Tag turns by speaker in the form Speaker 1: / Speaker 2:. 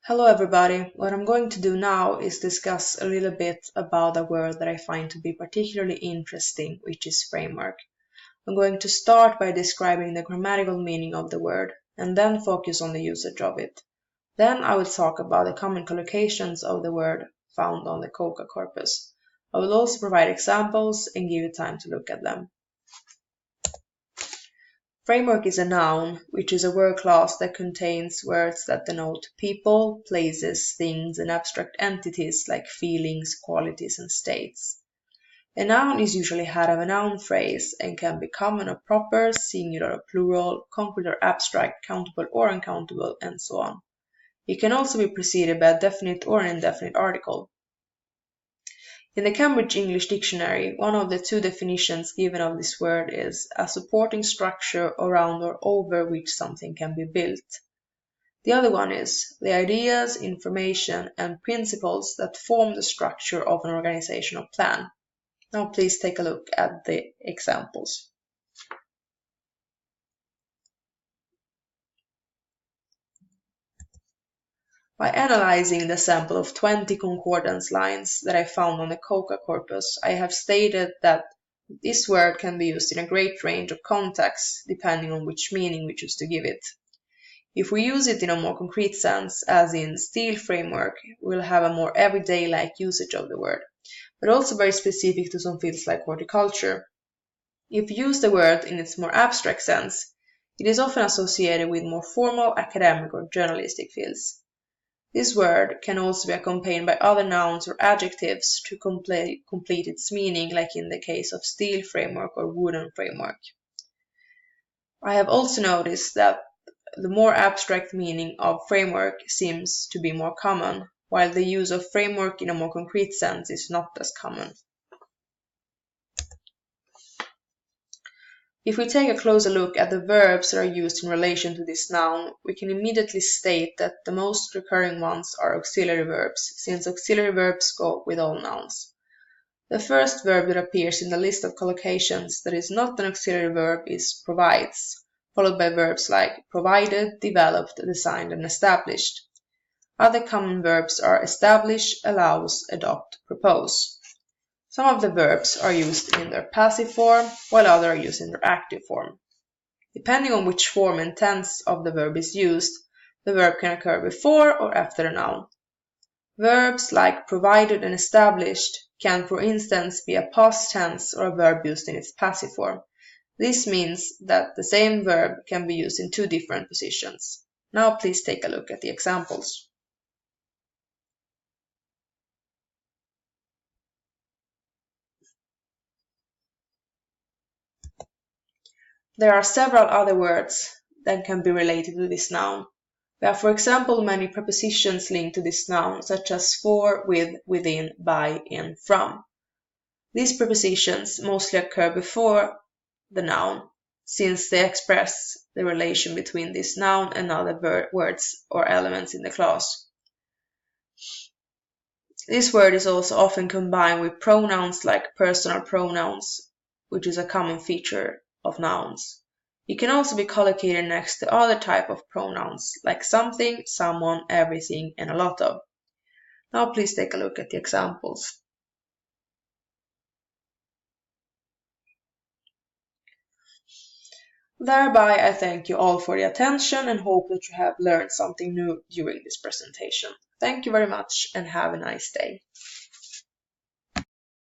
Speaker 1: Hello everybody, what I'm going to do now is discuss a little bit about a word that I find to be particularly interesting, which is framework. I'm going to start by describing the grammatical meaning of the word, and then focus on the usage of it. Then I will talk about the common collocations of the word found on the COCA corpus. I will also provide examples and give you time to look at them. Framework is a noun, which is a word class that contains words that denote people, places, things, and abstract entities like feelings, qualities, and states. A noun is usually head of a noun phrase and can be common or proper, singular or plural, concrete or abstract, countable or uncountable, and so on. It can also be preceded by a definite or an indefinite article. In the Cambridge English Dictionary, one of the two definitions given of this word is a supporting structure around or over which something can be built. The other one is the ideas, information, and principles that form the structure of an organizational plan. Now please take a look at the examples. By analyzing the sample of 20 concordance lines that I found on the COCA corpus, I have stated that this word can be used in a great range of contexts, depending on which meaning we choose to give it. If we use it in a more concrete sense, as in steel framework, we'll have a more everyday-like usage of the word, but also very specific to some fields like horticulture. If we use the word in its more abstract sense, it is often associated with more formal academic or journalistic fields. This word can also be accompanied by other nouns or adjectives to complete its meaning, like in the case of steel framework or wooden framework. I have also noticed that the more abstract meaning of framework seems to be more common, while the use of framework in a more concrete sense is not as common. If we take a closer look at the verbs that are used in relation to this noun, we can immediately state that the most recurring ones are auxiliary verbs, since auxiliary verbs go with all nouns. The first verb that appears in the list of collocations that is not an auxiliary verb is provides, followed by verbs like provided, developed, designed, and established. Other common verbs are establish, allows, adopt, propose. Some of the verbs are used in their passive form, while others are used in their active form. Depending on which form and tense of the verb is used, the verb can occur before or after the noun. Verbs like provided and established can, for instance, be a past tense or a verb used in its passive form. This means that the same verb can be used in two different positions. Now please take a look at the examples. There are several other words that can be related to this noun. There are, for example, many prepositions linked to this noun, such as for, with, within, by, in, from. These prepositions mostly occur before the noun, since they express the relation between this noun and other words or elements in the clause. This word is also often combined with pronouns like personal pronouns, which is a common feature of nouns. It can also be collocated next to other type of pronouns like something, someone, everything, and a lot of. Now please take a look at the examples. Thereby, I thank you all for the attention and hope that you have learned something new during this presentation. Thank you very much and have a nice day.